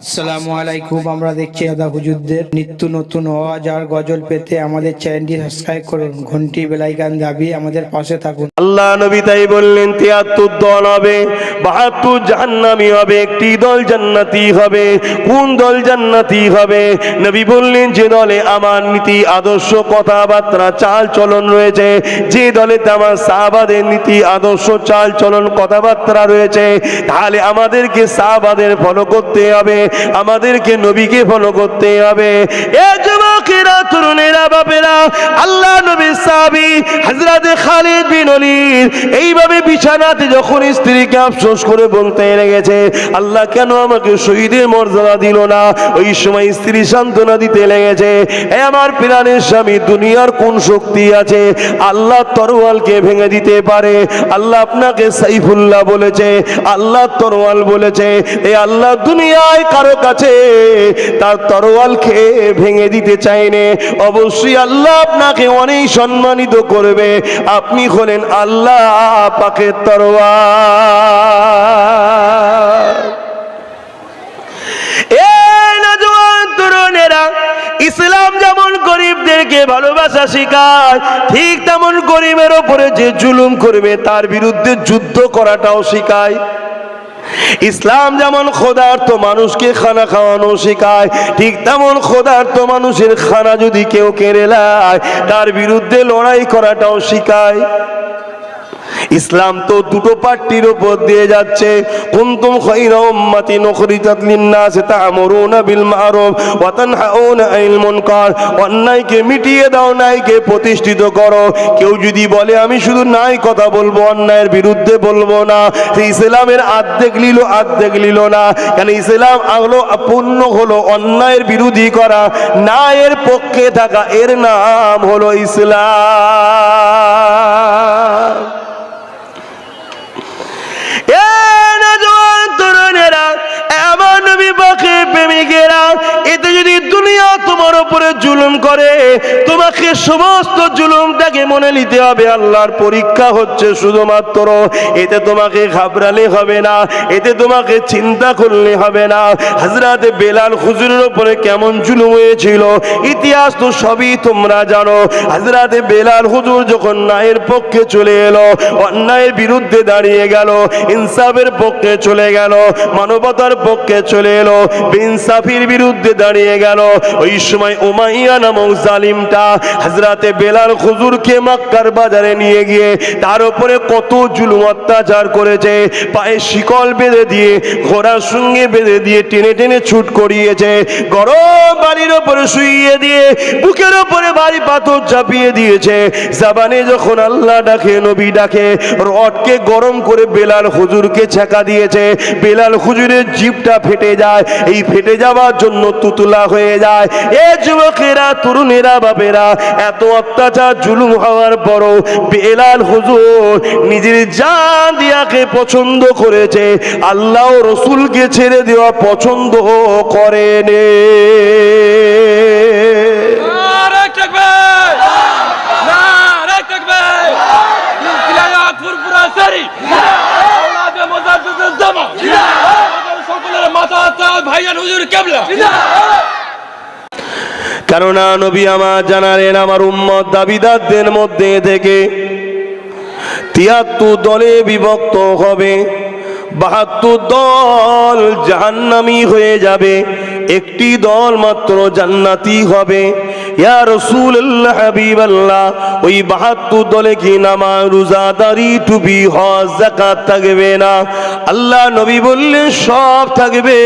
আসসালামু আলাইকুম। আমরা দেখছি দাদা হুজুরদের নিত্য নতুন আওয়াজ আর গজল পেতে আমাদের চ্যানেলটি সাবস্ক্রাইব করুন, ঘন্টি বেলাইকান দাবিয়ে আমাদের পাশে থাকুন। আল্লাহ নবী তাই বললেন ৭৩ দল হবে, ৭২ জাহান্নামী হবে, একটি দল জান্নাতি হবে। কোন দল জান্নাতি হবে? নবী বললেন যে দলে আমার নীতি আদর্শ কথাবার্তা চাল চলন রয়েছে, যে দলে আমার সাহাবাদের নীতি আদর্শ চাল চলন কথাবার্তা রয়েছে। তাহলে আমাদেরকে সাহাবাদের ফলো করতে হবে, আমাদেরকে নবীকে ফলো করতে হবে। এ যুবকেরা, তরুণেরা, বাপেরা, আল্লাহ নবীর সাহাবী হযরত খালিদ বিন ওলীদ এইভাবে বিছানাতে যখন স্ত্রীকে আফসোস করে বলতে লেগেছে, আল্লাহ কেন আমাকে শহীদের মর্যাদা দিল না? ওই সময় স্ত্রী সান্ত্বনা দিতে লেগেছে, এ আমার প্রাণের স্বামী, দুনিয়ার কোন শক্তি আছে আল্লাহ তরোয়ালকে ভেঙে দিতে পারে? আল্লাহ আপনাকে সাইফুল্লাহ বলেছে, আল্লাহ তরোয়াল বলেছে। এই আল্লাহ দুনিয়ায় কারো কাছে তার তরোয়ালকে ভেঙে দিতে চাইনে। অবশ্যই আল্লাহ আপনাকে অনেক সম্মানিত করবে, আপনি হলেন আল্লাহ পাকের তরোয়াল। ইসলাম যেমন গরিবদেরকে ভালোবাসা শেখায়, ঠিক তেমন গরিবের ওপরে যে জুলুম করবে তার বিরুদ্ধে যুদ্ধ করাটাও শেখায়। ইসলাম যেমন ক্ষুধার্ত মানুষকে খানা খাওয়ানো শেখায়, ঠিক তেমন ক্ষুধার্ত মানুষের খানা যদি কেউ কেড়ে নেয় তার বিরুদ্ধে লড়াই করাটাও শেখায়। ইসলাম তো দুটো পার্টির উপর দিয়ে যাচ্ছে। কুনতুম খায়রা উম্মাতিন উখরিজাত লিন-নাস তা'মুরুনা বিল মা'রুফ ওয়া তানহাউনা আনিল মুনকার। অন্যায়কে মিটিয়ে দাও, ন্যায়কে প্রতিষ্ঠিত করো। কেউ যদি বলে আমি শুধু ন্যায় কথা বলবো, অন্যায়ের বিরুদ্ধে বলবো না, সেই ইসলামের আর্ধেক নিল না। কেন ইসলাম হলো পূর্ণ হলো অন্যায়ের বিরোধী করা, ন্যায়ের পক্ষে থাকা, এর নাম হলো ইসলাম। এতে যদি দুনিয়া তোমার উপরে জুলুম করে, তোমাকে সমস্ত জুলুমটাকে মনে নিতে হবে আল্লাহর পরীক্ষা হচ্ছে শুধুমাত্র। এতে তোমাকে ঘাবড়ালে হবে না, এতে তোমাকে চিন্তা করলে হবে না। হযরত বেলাল হুজুরের উপরে কেমন জুলুম হয়েছিল ইতিহাস তো সবই তোমরা জানো। হযরত বেলাল হুজুর যখন ন্যায়ের পক্ষে চলে এলো, অন্যায়ের বিরুদ্ধে দাঁড়িয়ে গেল, ইনসাফের পক্ষে চলে গেল, মানবতার পক্ষে চলে এলো, ইনসাফির বিরুদ্ধে দাঁড়িয়ে গেল। ওই সময় উমাইয়া নামক জালিমটা হযরতে বেলাল হুজুরকে মক্কার বাজারে নিয়ে গিয়ে তার উপরে কত জুলুম অত্যাচার করেছে। পায়ে শিকল বেঁধে দিয়ে, ঘোড়ার সঙ্গে বেঁধে দিয়ে টেনে টেনে ছুট করিয়েছে, গরম বাড়ির উপরে শুইয়ে দিয়ে বুকের উপরে ভারী পাথর চাপিয়ে দিয়েছে। জাবানে যখন আল্লাহ ডাকে, নবী ডাকে, রডকে গরম করে বেলাল হুজুরকে ছেঁকা দিয়েছে। বেলাল হুজুরের জিভটা ফেটে যায়, এই ফেটে যাওয়ার জন্য তুতুলা হয়ে যায়। এ যুবকেরা, তরুণেরা, বাপেরা, এত অত্যাচার জুলুম হওয়ার পরও বেলাল হুজুর নিজের জান দিয়াকে পছন্দ করেছে, আল্লাহ ও রসুলকে ছেড়ে দেওয়া পছন্দ করেনি। কেননা নবী আমার জানালেন আমার উম্মত দাবিদারদের মধ্যে থেকে ৭৩ দলে বিভক্ত হবে, ৭২ দল জাহান্নামী হয়ে যাবে, একটি দল মাত্র জান্নাতি হবে। ইয়া রাসূলুল্লাহ, হাবিবাল্লাহ, ওই ৭২ দলে কি নামাজ, রোজা, দাড়ি, টুপি, হজ, যাকাত থাকবে না? আল্লাহ নবী বললেন সব থাকবে।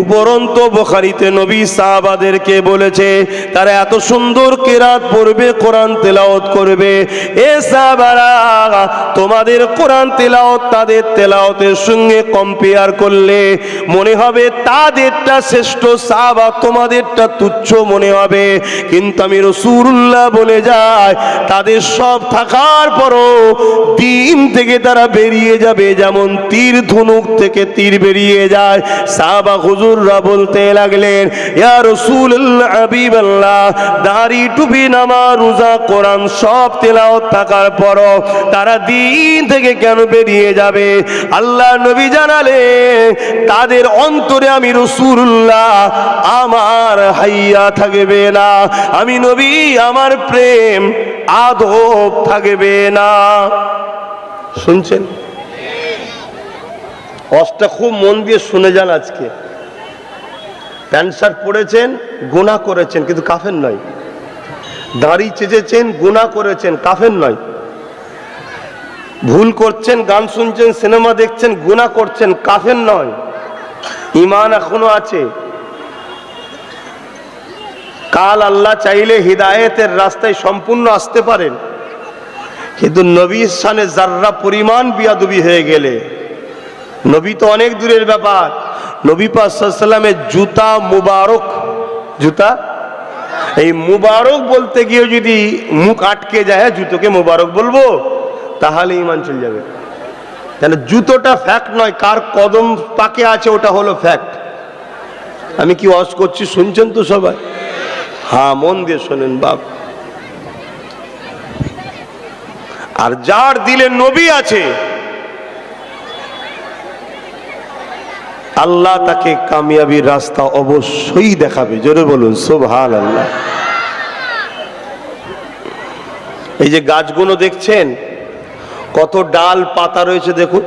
উপরন্তু বুখারীতে নবী সাহাবাদেরকে বলেছে তারা এত সুন্দর কিরাত পড়বে, কোরআন তেলাওয়াত করবে। এ সাহাবারা, তোমাদের কোরআন তেলাওয়াত তাদের তেলাওয়াতের সঙ্গে কম্পেয়ার করলে মনে হবে তাদেরটা শ্রেষ্ঠ, সাহাবা তোমাদেরটা তুচ্ছ মনে হবে। কিন্তু আমি রাসূলুল্লাহ বলে যায় তাদের সব থাকার পরও দিন থেকে তারা বেরিয়ে যাবে যেমন তীর ধনুক থেকে তীর বেরিয়ে যায়। সাহাবা হুজুররা বলতে লাগলেন, ইয়া রাসূলুল্লাহ হাবিবাল্লাহ, দাড়ি টুপি নামাজ রোজা কোরআন সব তেলাওয়াত থাকার পরও তারা দিন থেকে কেন বেরিয়ে যাবে? আল্লাহ নবী জানালেন, তাদের অন্তরে আমি রাসূলুল্লাহ আমার হাইয়া থাকবে না, আমি নবী আমার প্রেম আদব থাকবে না। শুনছেন? অষ্টা খুব মন দিয়ে শুনে যান। আজকে প্যান্ট শার্ট পরেছেন, গুনাহ করেছেন, কিন্তু কাফের নয়। দাড়ি চেঁচেছেন, গুনাহ করেছেন, কাফের নয়। ভুল করছেন, গান শুনছেন, সিনেমা দেখছেন, গুনাহ করছেন, কাফের নয়। ঈমান এখনো আছে। কাল আল্লাহ চাইলে হিদায়েতের রাস্তায় সম্পূর্ণ আসতে পারেন, কিন্তু নবীর শানে যাররা পরিমাণ বিয়াদবি হয়ে গেলে, নবী তো অনেক দূরের ব্যাপার। নবী পাক সাল্লাল্লাহু আলাইহি ওয়াসাল্লামের জুতা মুবারক, জুতা এই মুবারক বলতে গিয়ে যদি মুখ আটকে যায়, জুতোকে মুবারক বলবো, তাহলে ঈমান চলে যাবে। তাহলে জুতোটা ফ্যাক্ট নয়, কার কদম পাকে আছে ওটা হলো ফ্যাক্ট। আমি কি ওয়াজ করছি শুনছেন তো সবাই? হ্যাঁ, মন দিয়ে শোনেন বাপ। আর যার দিলে নবী আছে, আল্লাহ তাকে কামিয়াবির রাস্তা অবশ্যই দেখাবে। জোরে বলুন সুবহানাল্লাহ। এই যে গাছগুলো দেখছেন, কত ডাল পাতা রয়েছে দেখুন।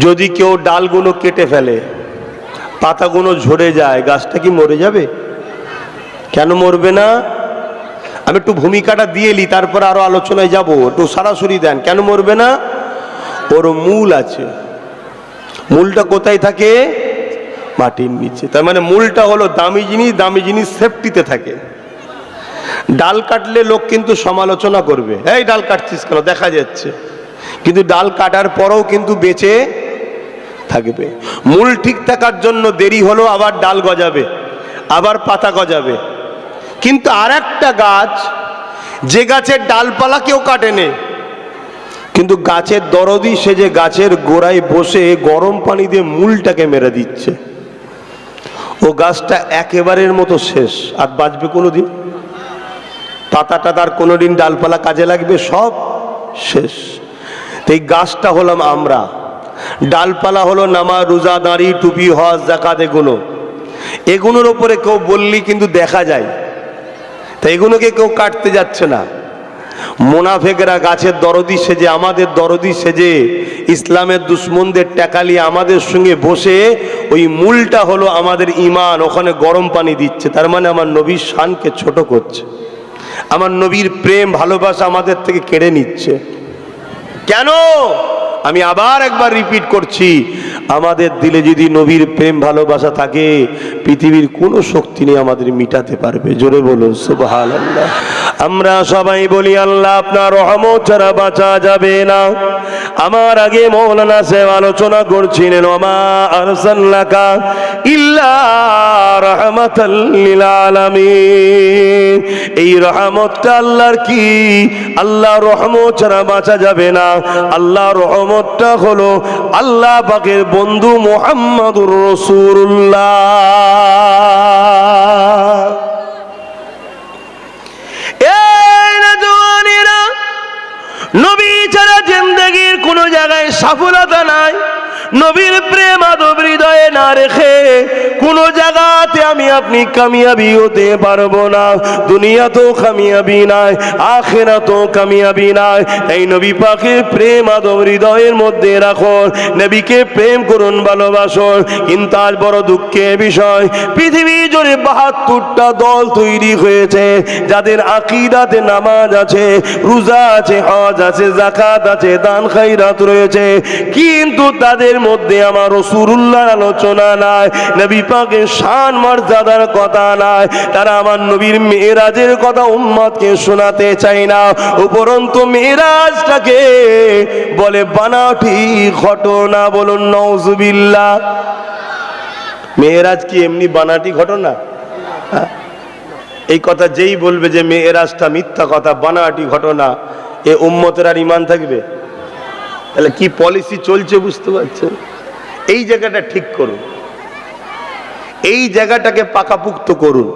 যদি কেউ ডালগুলো কেটে ফেলে, পাতাগুলো ঝরে যায়, গাছটা কি মরে যাবে? কেন মরবে না? আমি একটু ভূমিকাটা দিয়ে নি, তারপর আরো আলোচনায় যাব। একটু সরাসরি দেন, কেন মরবে না? ওর মূল আছে। মূলটা কোথায় থাকে? মাটির নিচে। তার মানে মূলটা হলো দামি জিনিস, দামি জিনিস সেফটিতে থাকে। ডাল কাটলে লোক কিন্তু সমালোচনা করবে, এই ডাল কাটছিস কেন, দেখা যাচ্ছে, কিন্তু ডাল কাটার পরেও কিন্তু বেঁচে থাকবে। মূল ঠিক থাকার জন্য দেরি হলো, আবার ডাল গজাবে, আবার পাতা গজাবে। কিন্তু আর একটা গাছ, যে গাছের ডালপালা কেউ কাটেনি, কিন্তু গাছের দরদি সে যে গাছের গোড়ায় বসে গরম পানি দিয়ে মূলটাকে মেরে দিচ্ছে, ও গাছটা একেবারের মতো শেষ, আর বাঁচবে কোনোদিন? পাতাটা তার কোনোদিন ডালপালা কাজে লাগবে? সব শেষ। এই গাছটা হলাম আমরা, ডালপালা হলো নামাজ রোজা দাঁড়ি টুপি হজ যাকাত। এগুলোর ওপরে কেউ বললি কিন্তু দেখা যায়, তাই এগুলোকে কেউ কাটতে যাচ্ছে না। মুনাফেকরা গাছের দরদি সেজে, আমাদের দরদি সেজে, ইসলামের দুশ্মনদের টেকালি আমাদের সঙ্গে বসে ওই মূলটা হলো আমাদের ঈমান, ওখানে গরম পানি দিচ্ছে। তার মানে আমার নবীর শানকে ছোট করছে, আমার নবীর প্রেম ভালোবাসা আমাদের থেকে কেড়ে নিচ্ছে। কেন? আমি আবার একবার রিপিট করছি, আমাদের দিলে যদি নবীর প্রেম ভালোবাসা থাকে, পৃথিবীর কোনো শক্তি নেই আমাদের মিটাতে পারবে। জোরে বলুন সুবহানাল্লাহ। আমরা সবাই বলি, আল্লাহ আপনার রহমত ছাড়া বাঁচা যাবে না। আমার আগে মৌলানা সাহেব আলোচনা করছিলেন, ওমা আরসালনাকা ইল্লা রাহমাতাল লিল আলামিন। এই রহমতটা আল্লাহর কি? আল্লাহর রহমত ছাড়া বাঁচা যাবে না। আল্লাহর রহমতটা হলো আল্লাহ পাকের বন্ধু মুহাম্মাদুর রাসূলুল্লাহ। নবী ছাড়া জিন্দেগির কোন জায়গায় সফলতা নাই। নবীর প্রেম আদব হৃদয়ে না রেখে কোন জায়গাতে আমি আপনি কামিয়াবি হতে পারবো না। দুনিয়াতেও কামিয়াবি নাই, আখিরাতেও কামিয়াবি নাই। এই নবী পাকের প্রেম আদব হৃদয়ের মধ্যে রাখুন, নবীকে প্রেম করুন, ভালোবাসুন। কিন্তু আজ বড় দুঃখের বিষয়, পৃথিবী জুড়ে ৭২টা দল তৈরি হয়েছে, যাদের আকীদাতে নামাজ আছে, রোজা আছে, হজ আছে, যাকাত আছে, দান খায়রাত রয়েছে, কিন্তু তাদের মধ্যে আমার রাসূলুল্লাহর আলোচনা নাই, নবী পাকের শান মর্যাদার কথা নাই। তারা আমার নবীর মেরাজের কথা উম্মতকে শোনাতে চায় না। উপরন্তু মেরাজটাকে বলে বানাওটি ঘটনা। বলুন নাউজুবিল্লাহ। মেরাজ কি এমনি বানাটি ঘটনা? এই কথা যেই বলবে যে মেয়েরাজটা মিথ্যা কথা, বানাহাটি ঘটনা, এ উম্মতের আর ঈমান থাকবে? তাহলে কি পলিসি চলছে বুঝতে পারছেন? এই জায়গাটা ঠিক করুন, এই জায়গাটাকে পাকাপুক্ত করুন,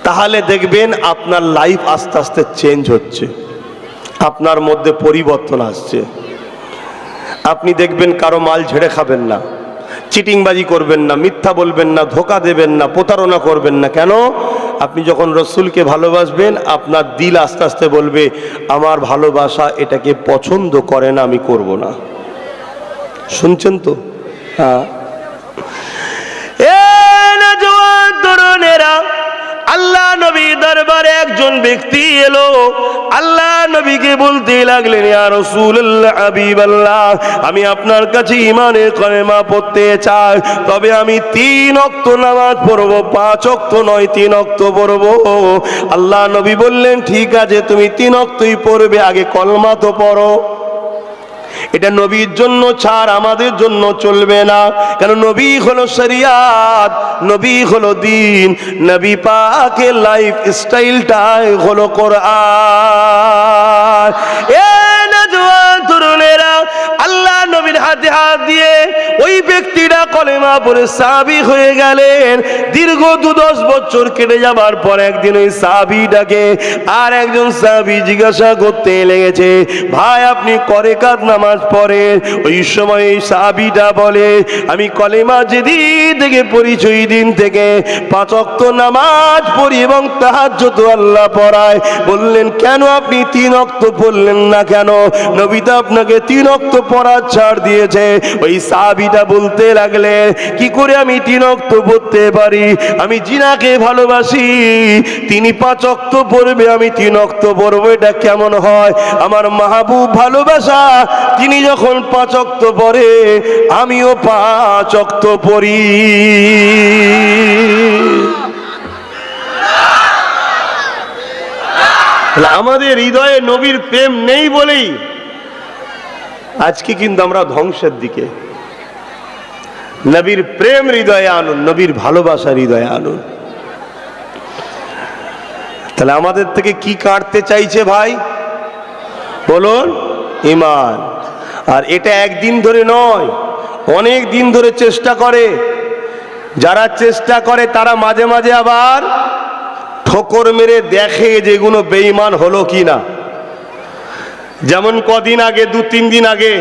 তাহলে দেখবেন আপনার লাইফ আস্তে আস্তে চেঞ্জ হচ্ছে, আপনার মধ্যে পরিবর্তন আসছে। আপনি দেখবেন কারো মাল ঝেড়ে খাবেন না, চিটিংবাজি করবেন না, মিথ্যা বলবেন না, ধোকা দেবেন না, প্রতারণা করবেন না। কেন? আপনি যখন রসুলকে ভালোবাসবেন, আপনার দিল আস্তে আস্তে বলবে আমার ভালোবাসা এটাকে পছন্দ করে না, আমি করব না। শুনছেন তো? হ্যাঁ। তরুণেরা, আল্লাহ নবী দরবারে একজন ব্যক্তি এলো, আল্লাহ নবীকে বলতে লাগলেন, ইয়া রাসূলুল্লাহ, হাবিবাল্লাহ, আমি আপনার কাছে ঈমানের কলেমা পড়তে চাই, তবে আমি 3 ওয়াক্ত নামাজ পড়ব, 5 ওয়াক্ত নয়, 3 ওয়াক্ত পড়ব। আল্লাহ নবী বললেন, ঠিক আছে, তুমি 3 ওয়াক্তই পড়বে, আগে কলমা তো পড়ো। এটা নবীর জন্য ছাড়, আমাদের জন্য চলবে না। কারণ নবী হলো শরিয়াত, নবী হলো দ্বীন, নবী পাকের লাইফ স্টাইলটাই হলো কোরআন। এ নওজোয়ান তরুণেরা, আল্লাহ নবীর হাতে হাত দিয়ে ওই ব্যক্তিটা কলেমা পড়ে সাহাবী হয়ে গেলেন। দীর্ঘ 2-10 বছর কেটে যাবার পর একদিন ওই সাহাবীটাকে আর একজন সাহাবী জিজ্ঞাসা করতে লেগেছে, ভাই আপনি কয় রাকাত নামাজ পড়েন? ওই সময় এই সাহাবীটা বলে, আমি কলেমা যেদিন থেকে পড়েছি ওই দিন থেকে 5 ওয়াক্ত নামাজ পড়ি এবং তাহাজ্জুদ আল্লাহ পড়ায়। বললেন, কেন আপনি 3 ওয়াক্ত পড়লেন না কেন? নবী তো আপনাকে 3 ওয়াক্ত পড়ার ছাড় দিয়েছে। ওই সাহাবীটা বলতে লাগলে, কি করে আমি 3 ওয়াক্ত পড়তে পারি? আমি জিনাকে ভালোবাসি, তিনি 5 ওয়াক্ত পড়বে, আমি 3 ওয়াক্ত পড়বো, এটা কেমন হয়? আমার মাহবুব ভালোবাসা, তিনি যখন 5 ওয়াক্ত পড়ে, আমিও 5 ওয়াক্ত পড়ি। আমাদের হৃদয়ে নবীর প্রেম নেই বলেই আজকে কিন্তু আমরা ধ্বংসের দিকে। নবীর প্রেম হৃদয়ে আনুন, নবীর ভালোবাসা হৃদয়ে আনুন। তাহলে আমাদের থেকে কি কাটতে চাইছে ভাই বলুন? ঈমান। আর এটা একদিন ধরে নয়, অনেক দিন ধরে চেষ্টা করে। যারা চেষ্টা করে তারা মাঝে মাঝে আবার ঠোকর মেরে দেখে যেগুলো বেঈমান হলো কিনা। যেমন কদিন আগে, 2-3 দিন আগে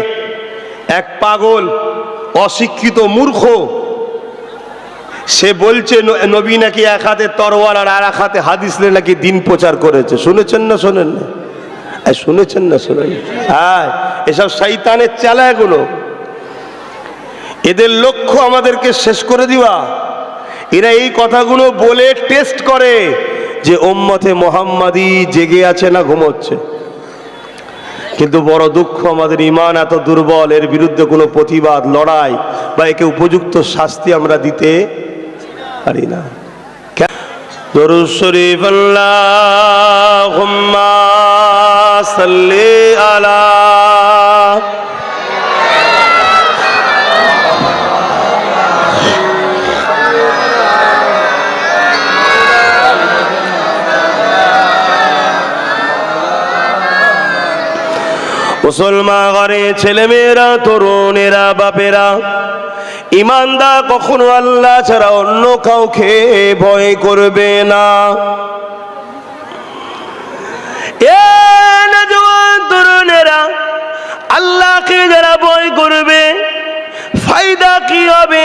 এক পাগল অশিক্ষিত মূর্খ, সে বলছে নবী নাকি এক হাতে তরোয়াল আর এক হাতে হাদিস নিয়ে নাকি দিন প্রচার করেছে। শুনেছেন না শোনেন না? শুনেছেন না শোনেন? হ্যাঁ, এসব শয়তানের চেলা এগুলো। এদের লক্ষ্য আমাদেরকে শেষ করে দেওয়া। এরা এই কথাগুলো বলে টেস্ট করে যে উম্মতে মুহাম্মাদি জেগে আছে না ঘুমোচ্ছে। কিন্তু বড় দুঃখ, আমাদের ঈমান এত দুর্বল, এর বিরুদ্ধে কোনো প্রতিবাদ, লড়াই বা একে উপযুক্ত শাস্তি আমরা দিতে পারি না। দরুদ শরীফ, আল্লাহুম্মা সাল্লি আলা মুসলমান ঘরে ছেলেমেয়েরা, তরুণেরা, বাপেরা, ইমানদার কখনো আল্লাহ ছাড়া অন্য কাউকে ভয় করবে না। এ নওজোয়ান তরুণেরা, আল্লাহকে যারা ভয় করবে, ফায়দা কি হবে?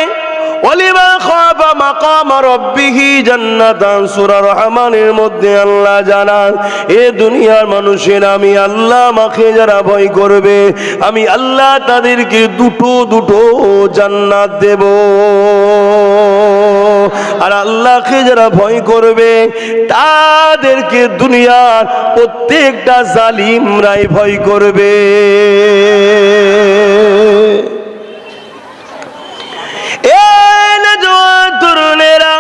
ওয়ালিমান খাফা মাকাম রাব্বিহি জান্নাতান। সূরা রহমানের মধ্যে আল্লাহ জানান, এ দুনিয়ার মানুষের, আমি আল্লাহ আমাকে যারা ভয় করবে, আমি আল্লাহ তাদেরকে দুটো জান্নাত দেব। আর আল্লাহকে যারা ভয় করবে তাদেরকে দুনিয়ার প্রত্যেকটা জালিমরাই ভয় করবে। তরুণেরা,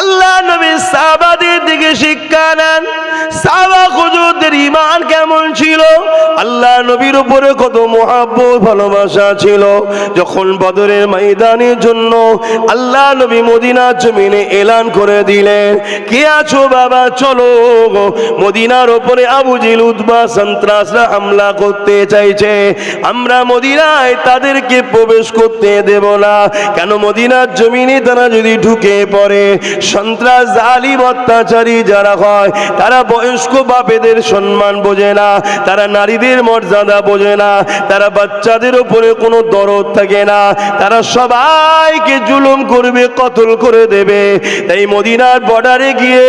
আল্লাহ নবী সাহাবাদের দিকে শিক্ষা নেন। সাহাবা হুজুরদের ঈমান কেমন ছিল? আল্লাহ নবী নবীর উপরে কত মহাব্বত ভালোবাসা ছিল। যখন বদরের ময়দানের জন্য আল্লাহ নবী মদিনার জমিনে এলান করে দিলেন, কে আছো বাবা চলো, মদিনার উপরে আবু জেহেল উতবা সন্ত্রাসরা হামলা করতে চাইছে, আমরা মদিনায় তাদেরকে প্রবেশ করতে দেব না। কেন? মদিনার জমিনে তারা যদি ঢুকে পড়ে, সন্ত্রাস জালিম অত্যাচারী যারা হয়, তারা বয়স্ক বাপেদের সম্মান বোঝে না, তারা নারীদের মর্যাদা বোঝে না, তারা বাচ্চাদের উপরে কোনো দরদ থাকে না, তারা সবাইকে জুলুম করবে, কতল করে দেবে। তাই মদিনার বর্ডারে গিয়ে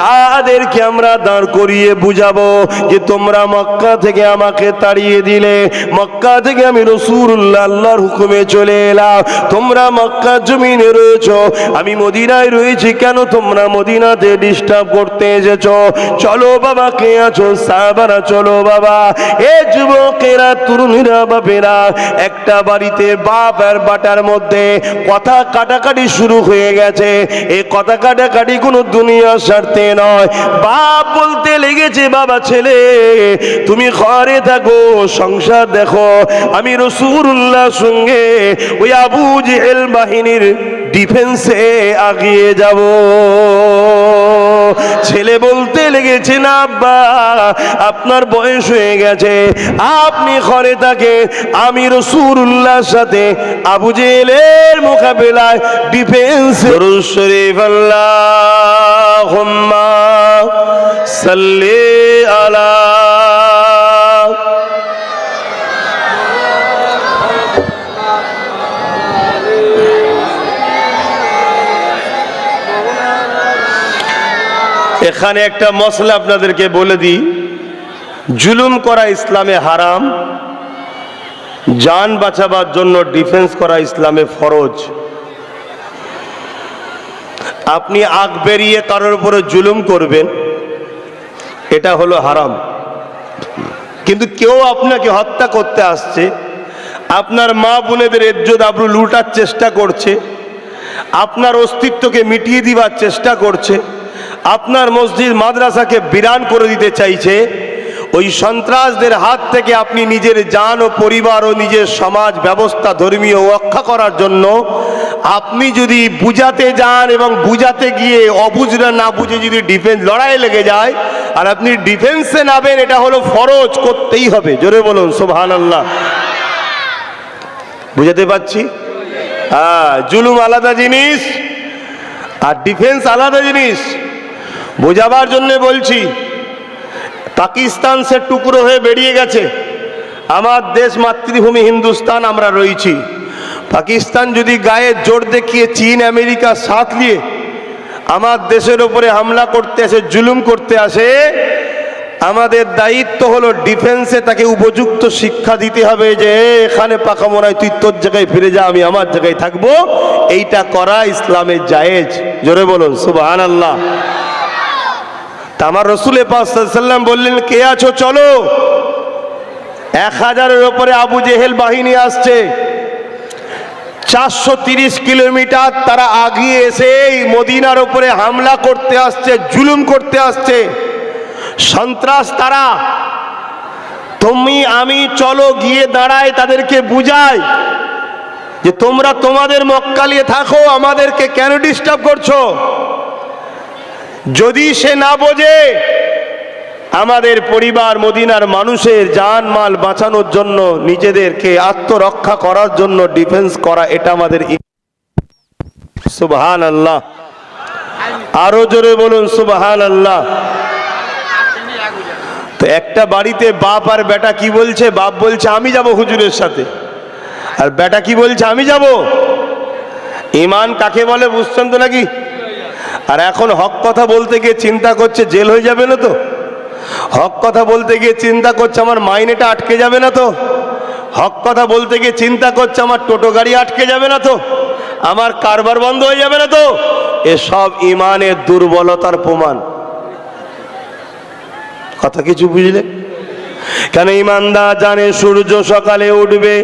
তাদেরকে আমরা দাঁড় করিয়ে বুঝাবো যে তোমরা মক্কা থেকে আমাকে তাড়িয়ে দিলে, মক্কা থেকে আমি রাসূলুল্লাহ আল্লাহর হুকুমে চলে এলাম, তোমরা মক্কা জমিনে রয়েছো, আমি মদিনায় রয়েছি, কেন তোমরা মদিনাতে ডিস্টার্ব করতে এসেছো? চলো বাবা, কে আছো সাহাবারা চলো বাবা। এ যুবকেরা, তরুণীরা, বাপেরা, একটা বাড়িতে বাপ আর বাটার মধ্যে কথা কাটাকাটি শুরু হয়ে গেছে। এই কথা কাটাকাটি কোনো দুনিয়ার স্বার্থে নয়। বাপ বলতে লেগেছে, বাবা ছেলে তুমি ঘরে থাকো, সংসার দেখো, আমি রাসূলুল্লাহর সঙ্গে ওই আবু জেহেল বাহিনীর ডিফেন্সে আগিয়ে যাব। ছেলে বলতে লেগেছে, না আব্বা আপনার বয়স হয়ে গেছে, আপনি ঘরে থাকেন, আমি রাসূলুল্লাহর সাথে আবু জেহেলের মোকাবেলায় ডিফেন্স। দরুদ শরীফ আল্লাহুম্মা সাল্লি আলা এখানে একটা মসলা আপনাদেরকে বলে দিই, জুলুম করা ইসলামে হারাম, জান বাঁচাবার জন্য ডিফেন্স করা ইসলামে ফরজ। আপনি আগ বেরিয়ে কারোর উপরে জুলুম করবেন, এটা হলো হারাম। কিন্তু কেউ আপনাকে হত্যা করতে আসছে, আপনার মা বোনেদের ইজ্জত আবরু লুটার চেষ্টা করছে, আপনার অস্তিত্বকে মিটিয়ে দিবার চেষ্টা করছে, আপনার মসজিদ মাদ্রাসাকে বিরান করে দিতে চাইছে, ওই সন্ত্রাসদের হাত থেকে আপনি নিজের জান ও পরিবার ও নিজের সমাজ ব্যবস্থা ধর্মীয় রক্ষা করার জন্য আপনি যদি বুঝাতে যান এবং বুঝাতে গিয়ে অবুঝরা না বুঝে যদি ডিফেন্স লড়াই লেগে যায় আর আপনি ডিফেন্সে নামেন, এটা হলো ফরজ, করতেই হবে। জোরে বলুন সুবহানাল্লাহ। বুঝাতে পারছি? জুলুম আলাদা জিনিস আর ডিফেন্স আলাদা জিনিস। বোঝাবার জন্য বলছি, পাকিস্তান সে টুকরো হয়ে বেরিয়ে গেছে, আমার দেশ মাতৃভূমি হিন্দুস্তান আমরা রয়েছি। পাকিস্তান যদি গায়ে জোর দেখিয়ে চীন আমেরিকা সাথ নিয়ে আমার দেশের উপরে হামলা করতে আসে, জুলুম করতে আসে, আমাদের দায়িত্ব হলো ডিফেন্সে তাকে উপযুক্ত শিক্ষা দিতে হবে যে এখানে পাকা মোড়ায় তুই তোর জায়গায় ফিরে যা, আমি আমার জায়গায় থাকবো। এইটা করা ইসলামের জায়েজ। জোরে বলুন সুবহানাল্লাহ। আমার রাসূল পাক সাল্লাল্লাহু আলাইহি ওয়াসাল্লাম বললেন, কে আছো চলো। 1000-এর উপরে আবু জেহেল বাহিনী আসছে, 430 কিলোমিটার তারা আগিয়ে এসে মদিনার উপরে হামলা করতে আসছে, জুলুম করতে আসছে, সন্ত্রাস তারা। তুমি আমি চলো গিয়ে দাঁড়াই, তাদেরকে বুঝাই যে তোমরা তোমাদের মক্কা নিয়ে থাকো, আমাদেরকে কেন ডিস্টার্ব করছো। যদি সে না বোঝে, আমাদের পরিবার মদিনার মানুষের জান মাল বাঁচানোর জন্য, নিজেদেরকে আত্মরক্ষা করার জন্য ডিফেন্স করা, এটা আমাদের। সুবহানাল্লাহ। আরো জোরে বলুন সুবহানাল্লাহ। তো একটা বাড়িতে বাপ আর বেটা কি বলছে? বাপ বলছে আমি যাব হুজুরের সাথে, আর বেটা কি বলছে? আমি যাব। ঈমান কাকে বলে বুঝছেন তো নাকি? আর এখন হক কথা বলতে গিয়ে চিন্তা করছে জেল হয়ে যাবে না তো, হক কথা বলতে গিয়ে চিন্তা করছে আমার মাইনেটা আটকে যাবে না তো, হক কথা বলতে গিয়ে চিন্তা করছে আমার টোটো গাড়ি আটকে যাবে না তো, আমার কারবার বন্ধ হয়ে যাবে না তো। এসব ঈমানের দুর্বলতার প্রমাণ। কথা কিছু বুঝলে? কেন? ঈমানদার জানে সূর্য সকালে উঠবে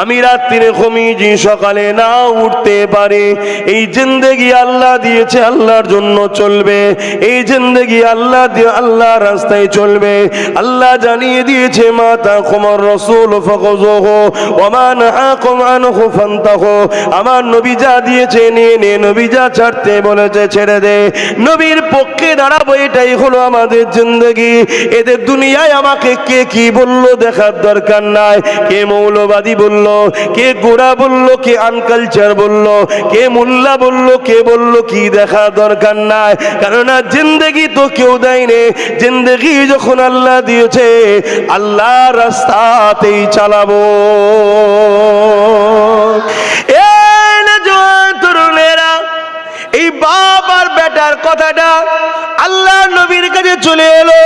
আমি রাত্রিরে ঘুমিয়ে সকালে না উঠতে পারি, এই জিন্দেগি আল্লাহ দিয়েছে, আল্লাহর জন্য চলবে। এই জিন্দেগি আল্লাহ দিয়ে আল্লাহ রাস্তায় চলবে। আল্লাহ জানিয়ে দিয়েছে মা তাকুমুর রাসূল ফাখুযুহু ওয়া মা নাহাকুম আনহু ফান্তাহু। আমার নবী যা দিয়েছে নিয়ে নে, নবী যা ছাড়তে বলেছে ছেড়ে দে। নবীর পক্ষে দাঁড়াবো, এটাই হলো আমাদের জিন্দেগি। এদের দুনিয়ায় আমাকে কে কি বললো দেখার দরকার নাই। কে মৌলবাদী বললো, কে গোড়া বললো, কে আনকালচার বললো, কে মোল্লা বললো, কে বললো কি দেখা দরকার নাই। কেননা জিন্দেগি তো কেউ দেয়নি, জিন্দেগি যখন আল্লাহ দিয়েছে আল্লাহ রাস্তাতেই চালাবো। তরুণেরা, এই বাপ আর বেটার কথাটা আল্লাহ নবীর কাছে চলে এলো,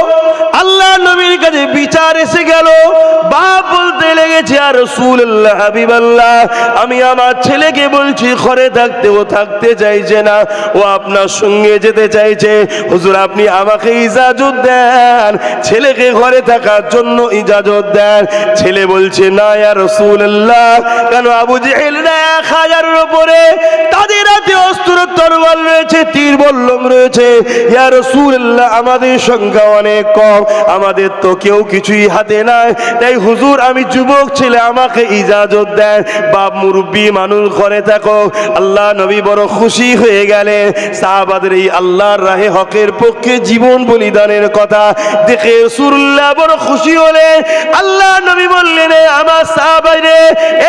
আল্লাহ নবীর কাছে বিচার এসে গেল। বাপ বলতে লেগেছে আর রাসূলুল্লাহ হাবিবাল্লাহ, আমি আমার ছেলেকে বলছি ঘরে থাকতে, ও থাকতে চাইছে না, ও আপনার সঙ্গে যেতে চাইছে। হুজুর আপনি আমাকে ইজাজত দেন, ছেলেকে ঘরে থাকার জন্য ইজাজত দেন। ছেলে বলছে না ইয়া রাসূলুল্লাহ। কেন? আবু জেহেল না 1000-এর উপরে, তাদের হাতে অস্ত্র তরোয়াল রয়েছে, তীর বল্লম রয়েছে। ইয়া রাসূলুল্লাহ আমাদের সংখ্যা অনেক কম, আমাদের তো কেউ কিছুই হাতে নাই। তাই হুজুর আমি যুবক ছেলে, আমাকে ইজাজত দেন। বাপ মুরব্বী মানুষ ঘরে থাকো। আল্লাহ নবী বড় খুশি হয়ে গেলেন। সাহাবাদের এই আল্লাহর রাহে হকের পক্ষে জীবন বলিদানের কথা দেখে রাসূলুল্লাহ বড় খুশি হলেন। আল্লাহ নবী বললেন আমার সাহাবারে,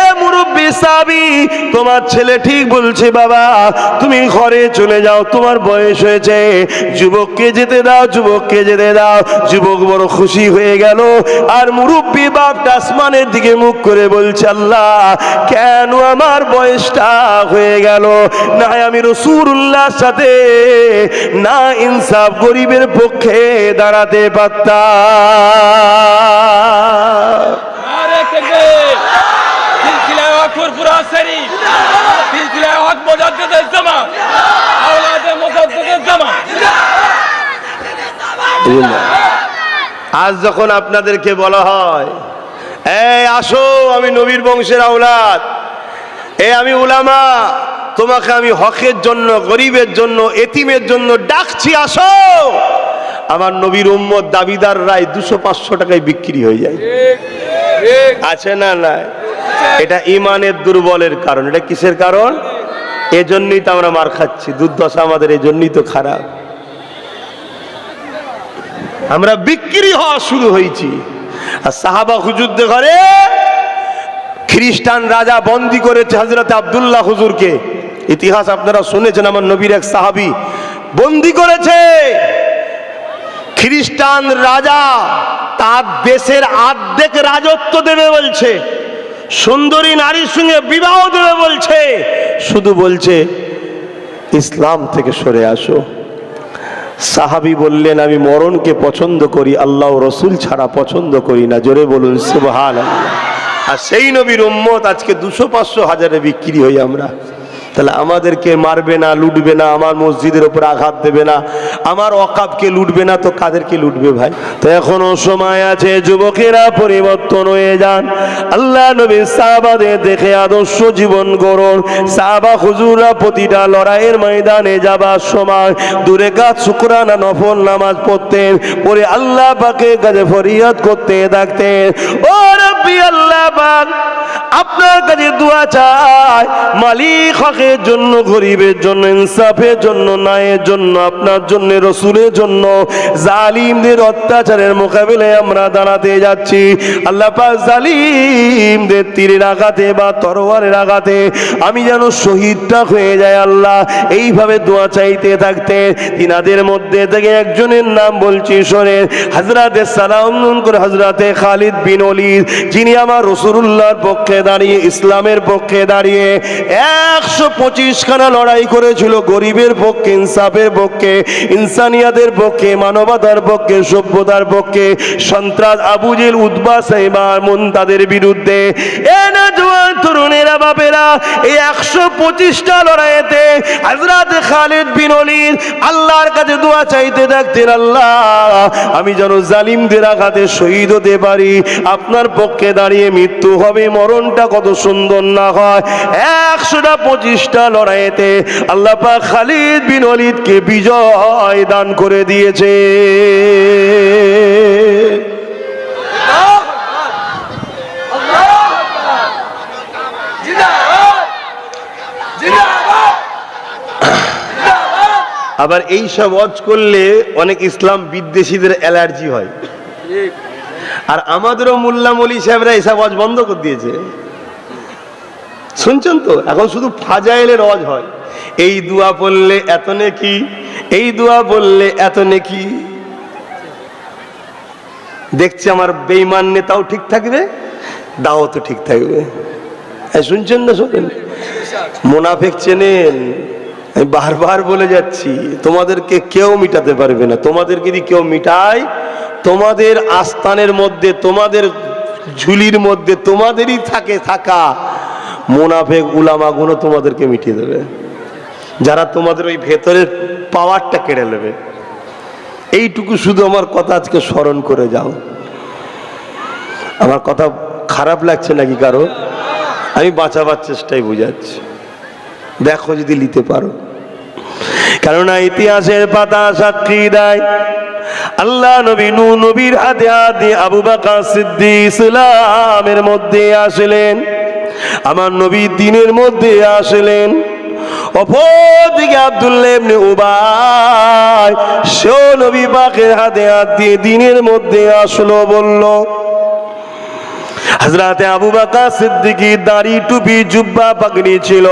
এ মুরব্বী সাহাবী, তোমার ছেলে ঠিক বলছে বাবা, তুমি ঘরে চলে যাও, তোমার বয়স হয়েছে, যুবককে যেতে দাও, যুবককে যেতে দাও। যুবক বড় খুশি হয়ে গেল। আর মুরব্বী বাপটা আসমানের দিকে মুখ করে বলছে আল্লাহ কেন আমার বয়সটা হয়ে গেল, না আমি রাসূলুল্লাহর সাথে না ইনসাফ গরিবের পক্ষে দাঁড়াতে পারতাম। আরে থেকে সিলসিলা হক ফুরফুরা শরীফ, সিলসিলা হক মুজাদ্দিদের জামাত, আওলাদে মুজাদ্দিদের জামাত। আজ যখন আপনাদেরকে বলা হয় এই আসো আমি নবীর বংশের আওলাদ, আমি উলামা, তোমাকে আমি হকের জন্য, গরিবের জন্য, এতিমের জন্য ডাকছি, আসো। আমার নবীর উম্মত দাবিদার রায় 200-500 টাকায় বিক্রি হয়ে যায়। আছে না নাই? এটা ইমানের দুর্বলের কারণ। এটা কিসের কারণ? এজন্যই তো আমরা মার খাচ্ছি, দুর্দশা আমাদের এজন্যই তো খারাপ। আমরা বিক্রি হওয়া শুরু হয়েছি। আর সাহাবা হুজুরদের ঘরে খ্রিস্টান রাজা বন্দী করেছে হযরত আব্দুল্লাহ হুজুরকে। ইতিহাস আপনারা শুনেছেন, আমার নবীর এক সাহাবী বন্দী করেছে। খ্রিস্টান রাজা তার দেশের অর্ধেক রাজত্ব দেবে বলছে, সুন্দরী নারীর সঙ্গে বিবাহ দেবে বলছে, শুধু বলছে ইসলাম থেকে সরে আসো। সাহাবী বললেন আমি মরণকে পছন্দ করি, আল্লাহ ও রসুল ছাড়া পছন্দ করি না। জোরে বলুন সুবহানাল্লাহ। আর সেই নবীর উম্মত আজকে 200-500-1000-এ বিক্রি হই আমরা। তাহলে আমাদেরকে মারবে না, লুটবে না, আমার মসজিদের উপর আঘাত দেবে না, আমার ওয়াকাফকে লুটবে না, তো কাদেরকে লুটবে ভাই? তো এখনো সময় আছে, যুবকেরা পরিবর্তন হয়ে যান। আল্লাহ নবী সাহাবাদের দেখে আদর্শ জীবন গড়ুন। সাহাবা হুজুররা প্রতিটা লড়াইয়ের ময়দানে যাবার সময় দূরে কাজ শুকরানা নফল নামাজ পড়তেন, পরে আল্লাহ পাকের কাছে ফরিয়াদ করতে থাকতেন, ও রব্বি আল্লাহ পাক আপনার কাছে দোয়া চাই, মালিক হকের জন্য, গরিবের জন্য, ইনসাফের জন্য, ন্যায়ের জন্য, আপনার জন্য, রসুলের জন্য। জালিমদের অত্যাচারের মোকাবিলায় আমরা দাঁড়াতে যাচ্ছি। আল্লাহ পাক জালিমদের তীরের আঘাতে বা তরোয়ারের আঘাতে আমি যেন শহীদটা হয়ে যায় আল্লাহ, এইভাবে দোয়া চাইতে থাকতে। তিনাদের মধ্যে থেকে একজনের নাম বলছি শোনেন, হযরতে সালাম করে হযরতে খালিদ বিন ওলীদ, যিনি আমার রাসূলুল্লাহর পক্ষে দাঁড়িয়ে, ইসলামের পক্ষে দাঁড়িয়ে 125 খানা লড়াই করেছিল, গরিবের পক্ষে, ইনসাফের পক্ষে, ইনসানিয়াতের পক্ষে, মানবতার পক্ষে, সভ্যতার পক্ষে। সন্ত্রাস আবু জেহেল, উতবা, সাইবা, মুনতাদের বিরুদ্ধে। এ না জওয়ান তরুণেরা, বাপেরা, এই 125টা লড়াইতে হযরত খালিদ বিন ওলীদ আল্লাহর কাছে দোয়া চাইতে থাকতেন, আল্লাহ আমি যেন জালিমদের আঘাতে শহীদ হতে পারি, আপনার পক্ষে দাঁড়িয়ে মৃত্যু হবে, মরণ মরণটা কত সুন্দর না হয়। 100টা 25টা লড়াইতে আল্লাহ পাক খালিদ বিন ওয়ালিদকে বিজয় দান করে দিয়েছে। আবার এই সব ওয়াজ করলে অনেক ইসলাম বিদ্বেষীদের অ্যালার্জি হয়, আর আমাদেরও মোল্লা মৌলী সাহেবরা এসব ওয়াজ বন্ধ করে দিয়েছে। শুনছেন তো, এখন শুধু ফাজাইলের ওয়াজ হয়, এই দোয়া পড়লে এত নেকি, এই দোয়া বললে এত নেকি। দেখছি আমার বেঈমান নেতাও ঠিক থাকবে, দাওয়াতও ঠিক থাকবে। শুনছেন না, শোনেন, মুনাফিক চেনেন, আমি বারবার বলে যাচ্ছি, তোমাদেরকে কেউ মিটাতে পারবে না। তোমাদেরকে যদি কেউ মিটায়, তোমাদের আস্তানের মধ্যে, তোমাদের ঝুলির মধ্যে তোমাদেরই থাকা মুনাফিক উলামাগুলো তোমাদেরকে মিটিয়ে দেবে, যারা তোমাদের ওই ভেতরের পাওয়ারটা কেড়ে নেবে। এইটুকু শুধু আমার কথা আজকে স্মরণ করে যাও। আমার কথা খারাপ লাগছে নাকি কারো? আমি বাঁচাবার চেষ্টাই বুঝাচ্ছি, দেখো যদি নিতে পারো। কেননা ইতিহাসের পাতা সাক্ষী দেয়, আল্লাহ নবী নূহ নবীর হাতে হাতে আবু বকর সিদ্দিক ইসলামের মধ্যে আসলেন, আমার নবী দ্বীনের মধ্যে আসলেন। অপরদিকে আব্দুল্লাহ ইবনে উবাই সেও নবী পাকের হাতে হাত দিয়ে দ্বীনের মধ্যে আসলো। বলল, হযরতে আবু বকর সিদ্দিকীর দাড়ি টুপি জুব্বা পাগড়ি ছিল,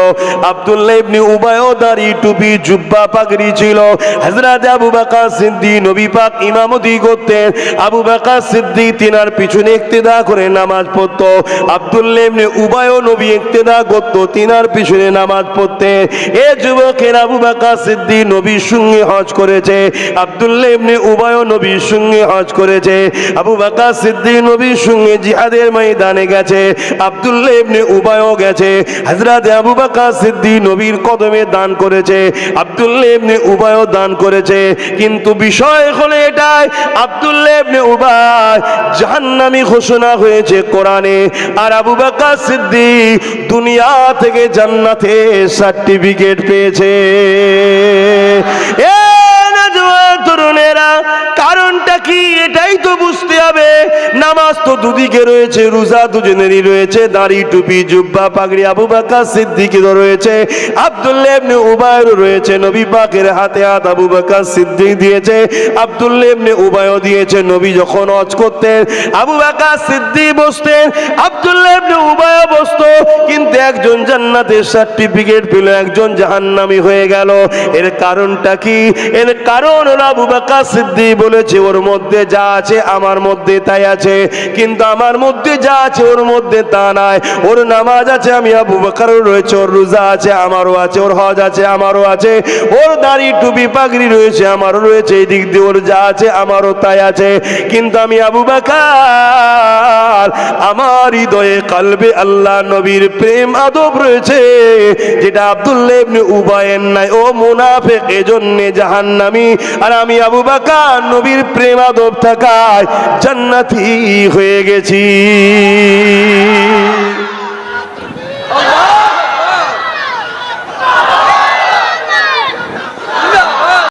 আব্দুল্লাহ ইবনে উবাইও দাড়ি টুপি জুব্বা পাগড়ি ছিল। হযরতে আবু বকর সিদ্দিক নবী পাক ইমামতি করতেন, আবু বকর সিদ্দিক তিনার পিছনে ইক্তেদা করে নামাজ পড়তো। আব্দুল্লাহ ইবনে উবাইও নবী ইক্তেদা করতো, তিনার পিছনে নামাজ পড়তেন। এ যুবকের আবু বকর সিদ্দিক নবীর সঙ্গে হজ করেছে, আব্দুল্লাহ ইবনে উবাইও নবীর সঙ্গে হজ করেছে। আবু বকর সিদ্দিক নবীর সঙ্গে জিহাদের ময়দানে গেছে, আব্দুল্লাহ ইবনে উবাইও গেছে। হযরত আবু বকর সিদ্দিক নবীর কদমে দান করেছে, আব্দুল্লাহ ইবনে উবাইও দান করেছে। কিন্তু বিষয় হলো এটাই, আব্দুল্লাহ ইবনে উবাই জাহান্নামী ঘোষণা হয়েছে কোরআনে, আর আবু বকর সিদ্দিক দুনিয়া থেকে জান্নাতে সার্টিফিকেট পেয়েছে। তরুণেরা, কারণটা কি এটাই তো বুঝতে হবে। নামাজ তো দুদিকে রয়েছে, রোজা দুজনেরই রয়েছে, দাড়ি টুপি জুব্বা পাগড়ি আবু বকর সিদ্দিকেরও রয়েছে, আব্দুল্লাহ ইবনে উবাইয়েরও রয়েছে। নবী পাকের হাতে হাত আবু বকর সিদ্দিক দিয়েছে, আব্দুল্লাহ ইবনে উবাইও দিয়েছে। নবী যখন হজ করতেন, আবু বকর সিদ্দিক বসতেন, আব্দুল্লাহ ইবনে উবাইও বসতো, কিন্তু একজন জান্নাতের সার্টিফিকেট পেল, একজন জাহান্নামী হয়ে গেল। এর কারণটা কি? এর কারণ হলো আবু বকর সিদ্দিক বলেছে, ওর মধ্যে যা আছে আমার মধ্যে তাই আছে, কিন্তু আমার মধ্যে যা আছে ওর মধ্যে তা নাই। ওর নামাজ আছে, আমি আবু বকরও রয়েছে, ওর রোজা আছে আমারও আছে, ওর হজ আছে আমারও আছে, ওর দাড়ি টুপি পাগড়ি রয়েছে আমারও রয়েছে, এই দিক দিয়ে ওর যা আছে আমারও তাই আছে। কিন্তু আমি আবু বকর, আমার হৃদয়ে কলবে আল্লাহ নবীর প্রেম আদব রয়েছে, যেটা আব্দুল্লাহ ইবনে উবাইয়ের নাই। ও মুনাফিক, এজন্য জাহান্নামী। আর আমি আবু বকর নবীর প্রেম আদব থাকায় জান্নাতি হয়ে গেছি।